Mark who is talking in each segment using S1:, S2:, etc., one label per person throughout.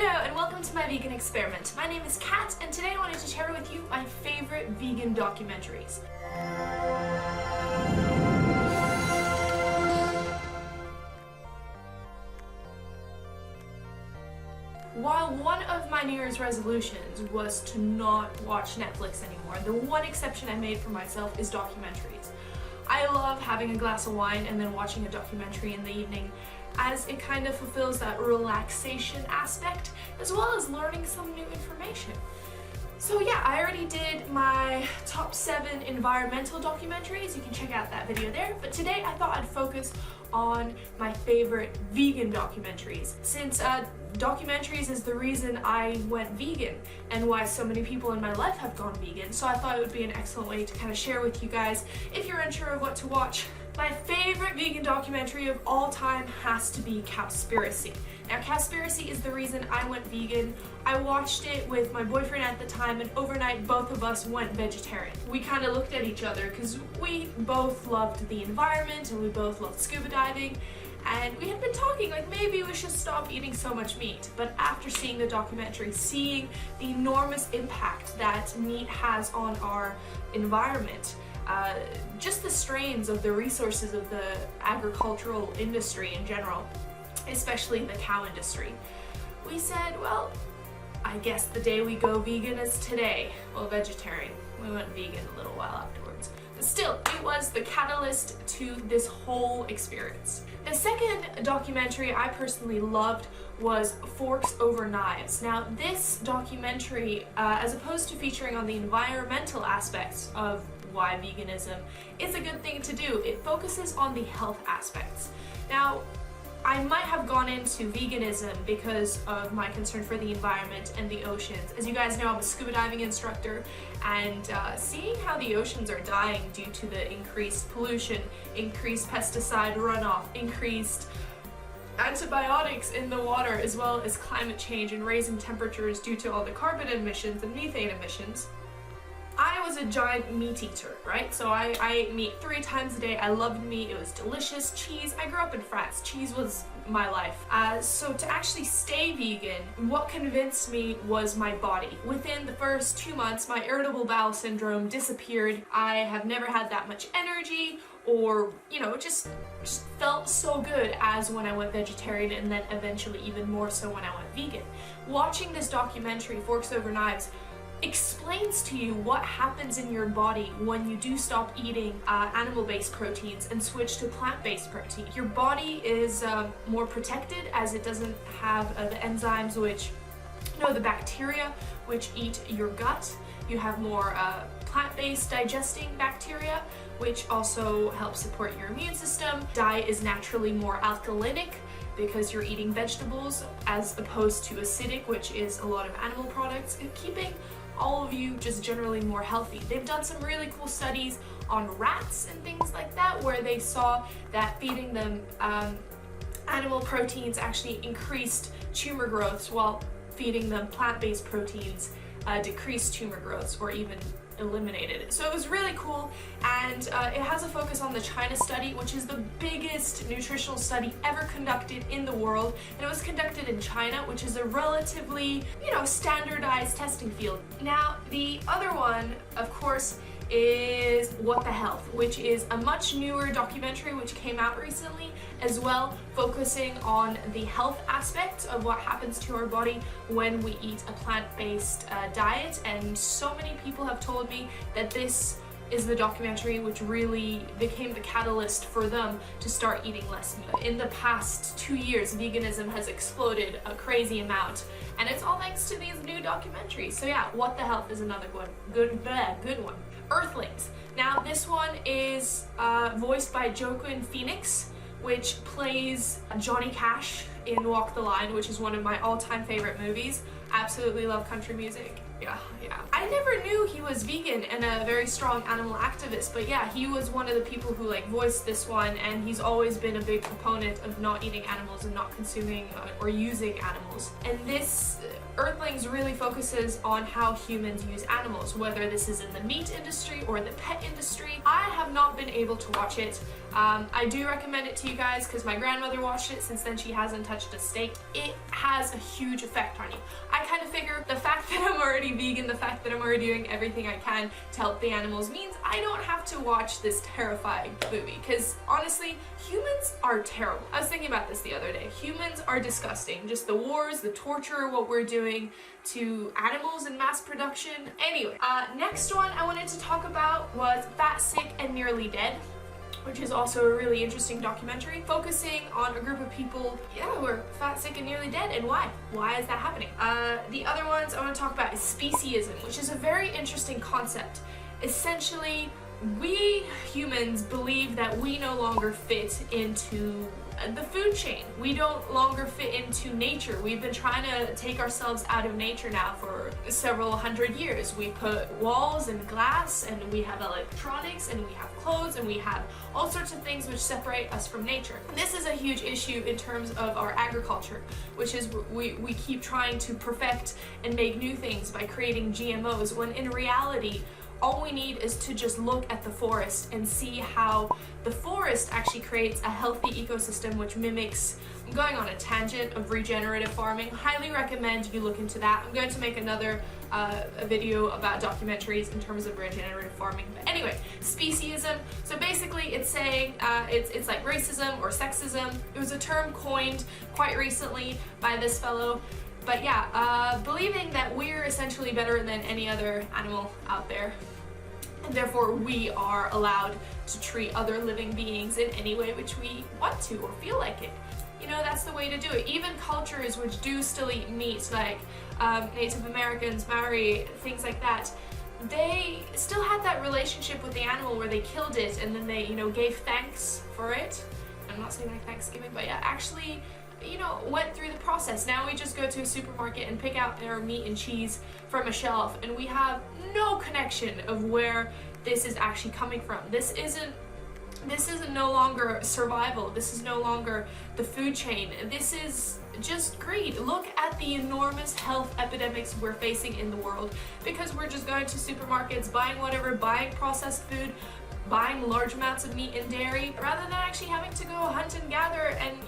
S1: Hello and welcome to my vegan experiment. My name is Kat and today I wanted to share with you my favorite vegan documentaries. While one of my New Year's resolutions was to not watch Netflix anymore, the one exception I made for myself is documentaries. I love having a glass of wine and then watching a documentary in the evening, as it kind of fulfills that relaxation aspect as well as learning some new information. So yeah, I already did my top 7 environmental documentaries. You can check out that video there. But today I thought I'd focus on my favorite vegan documentaries, since documentaries is the reason I went vegan and why so many people in my life have gone vegan. So I thought it would be an excellent way to kind of share with you guys if you're unsure of what to watch. My favorite vegan documentary of all time has to be Cowspiracy. Now, Cowspiracy is the reason I went vegan. I watched it with my boyfriend at the time, and overnight both of us went vegetarian. We kind of looked at each other because we both loved the environment and we both loved scuba diving, and we had been talking like maybe we should stop eating so much meat. But after seeing the documentary, seeing the enormous impact that meat has on our environment, just the strains of the resources of the agricultural industry in general, especially the cow industry, we said, well, I guess the day we go vegan is today. Well, vegetarian. We went vegan a little while afterwards. But still, it was the catalyst to this whole experience. The second documentary I personally loved was Forks Over Knives. Now, this documentary, as opposed to featuring on the environmental aspects of why veganism is a good thing to do, it focuses on the health aspects. Now, I might have gone into veganism because of my concern for the environment and the oceans. As you guys know, I'm a scuba diving instructor, and seeing how the oceans are dying due to the increased pollution, increased pesticide runoff, increased antibiotics in the water, as well as climate change and raising temperatures due to all the carbon emissions and methane emissions. I was a giant meat eater, right? So I ate meat 3 times a day. I loved meat. It was delicious. Cheese. I grew up in France. Cheese was my life. So to actually stay vegan, what convinced me was my body. Within the first 2 months, my irritable bowel syndrome disappeared. I have never had that much energy, or, you know, just felt so good as when I went vegetarian, and then eventually even more so when I went vegan. Watching this documentary, Forks Over Knives, explains to you what happens in your body when you do stop eating animal-based proteins and switch to plant-based protein. Your body is more protected, as it doesn't have the enzymes which, the bacteria which eat your gut. You have more plant-based digesting bacteria, which also helps support your immune system. Diet is naturally more alkalinic because you're eating vegetables, as opposed to acidic, which is a lot of animal products, keeping all of you just generally more healthy. They've done some really cool studies on rats and things like that, where they saw that feeding them animal proteins actually increased tumor growths, while feeding them plant-based proteins decreased tumor growths or even eliminated it. So it was really cool, and it has a focus on the China study, which is the biggest nutritional study ever conducted in the world, and it was conducted in China, which is a relatively, standardized testing field. Now, the other one, of course, is What the Health, which is a much newer documentary which came out recently as well, focusing on the health aspect of what happens to our body when we eat a plant-based diet. And so many people have told me that this is the documentary which really became the catalyst for them to start eating less meat. In the past 2 years, veganism has exploded a crazy amount, and it's all thanks to these new documentaries. So yeah, What the Health is another one. Good one. Earthlings. Now, this one is voiced by Joaquin Phoenix, which plays Johnny Cash in Walk the Line, which is one of my all-time favorite movies. Absolutely love country music. Yeah. I never knew he was vegan and a very strong animal activist, but yeah, he was one of the people who voiced this one, and he's always been a big proponent of not eating animals and not consuming or using animals. And this Earthlings really focuses on how humans use animals, whether this is in the meat industry or the pet industry. I have not been able to watch it. I do recommend it to you guys because my grandmother watched it. Since then, she hasn't touched touched a steak, it has a huge effect on you. I kind of figure the fact that I'm already vegan, the fact that I'm already doing everything I can to help the animals means I don't have to watch this terrifying movie, because honestly, humans are terrible. I was thinking about this the other day. Humans are disgusting. Just the wars, the torture, what we're doing to animals in mass production. Anyway, next one I wanted to talk about was Fat, Sick, and Nearly Dead, which is also a really interesting documentary focusing on a group of people, who are fat, sick, and nearly dead, and why. Why is that happening? The other ones I want to talk about is speciesism, which is a very interesting concept. Essentially, we humans believe that we no longer fit into the food chain. We don't longer fit into nature. We've been trying to take ourselves out of nature now for several hundred years. We put walls and glass, and we have electronics, and we have clothes, and we have all sorts of things which separate us from nature. And this is a huge issue in terms of our agriculture, which is we keep trying to perfect and make new things by creating GMOs, when in reality, all we need is to just look at the forest and see how the forest actually creates a healthy ecosystem which mimics, I'm going on a tangent of regenerative farming. Highly recommend you look into that. I'm going to make another a video about documentaries in terms of regenerative farming. But anyway, speciesism. So basically it's saying, it's like racism or sexism. It was a term coined quite recently by this fellow. But yeah, believing that we're essentially better than any other animal out there, and therefore we are allowed to treat other living beings in any way which we want to or feel like it. You know, that's the way to do it. Even cultures which do still eat meat, like Native Americans, Maori, things like that, they still had that relationship with the animal where they killed it and then they, gave thanks for it. I'm not saying like Thanksgiving, but yeah, actually, went through the process. Now we just go to a supermarket and pick out our meat and cheese from a shelf, and we have no connection of where this is actually coming from. This isn't no longer survival. This is no longer the food chain. This is just greed. Look at the enormous health epidemics we're facing in the world because we're just going to supermarkets, buying whatever, buying processed food, buying large amounts of meat and dairy, rather than actually having to go hunt and gather and,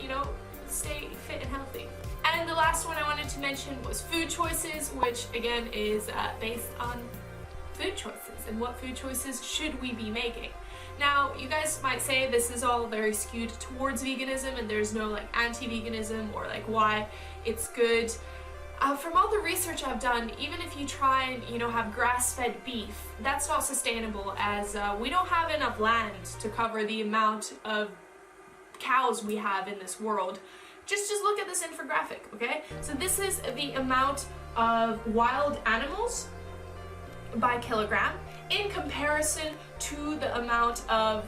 S1: stay fit and healthy. And the last one I wanted to mention was food choices, which again is based on food choices and what food choices should we be making. Now, you guys might say this is all very skewed towards veganism and there's no anti-veganism or why it's good. From all the research I've done, even if you try and have grass-fed beef, that's not sustainable, as we don't have enough land to cover the amount of cows we have in this world. Just look at this infographic, okay? So this is the amount of wild animals by kilogram in comparison to the amount of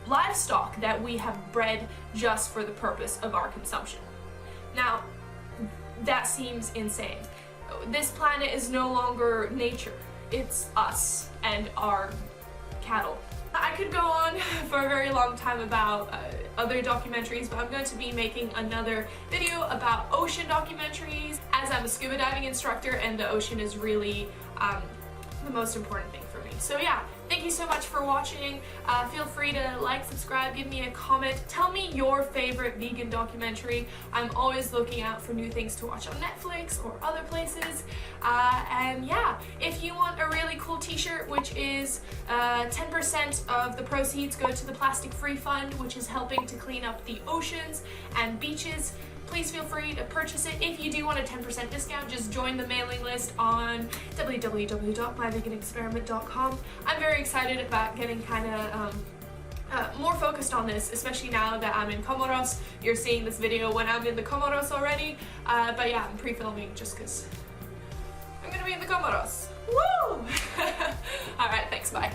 S1: livestock that we have bred just for the purpose of our consumption. Now, that seems insane. This planet is no longer nature. It's us and our cattle. I could go on for a very long time about other documentaries, but I'm going to be making another video about ocean documentaries, as I'm a scuba diving instructor and the ocean is really the most important thing for me. So yeah, thank you so much for watching. Feel free to like, subscribe, give me a comment. Tell me your favorite vegan documentary. I'm always looking out for new things to watch on Netflix or other places. And yeah, if you want a really cool t-shirt, which is 10% of the proceeds go to the Plastic Free Fund, which is helping to clean up the oceans and beaches, please feel free to purchase it. If you do want a 10% discount, just join the mailing list on www.myveganexperiment.com. I'm very excited about getting kind of more focused on this, especially now that I'm in Comoros. You're seeing this video when I'm in the Comoros already, but yeah, I'm pre-filming just because I'm gonna be in the Comoros. Woo! Alright, thanks, bye.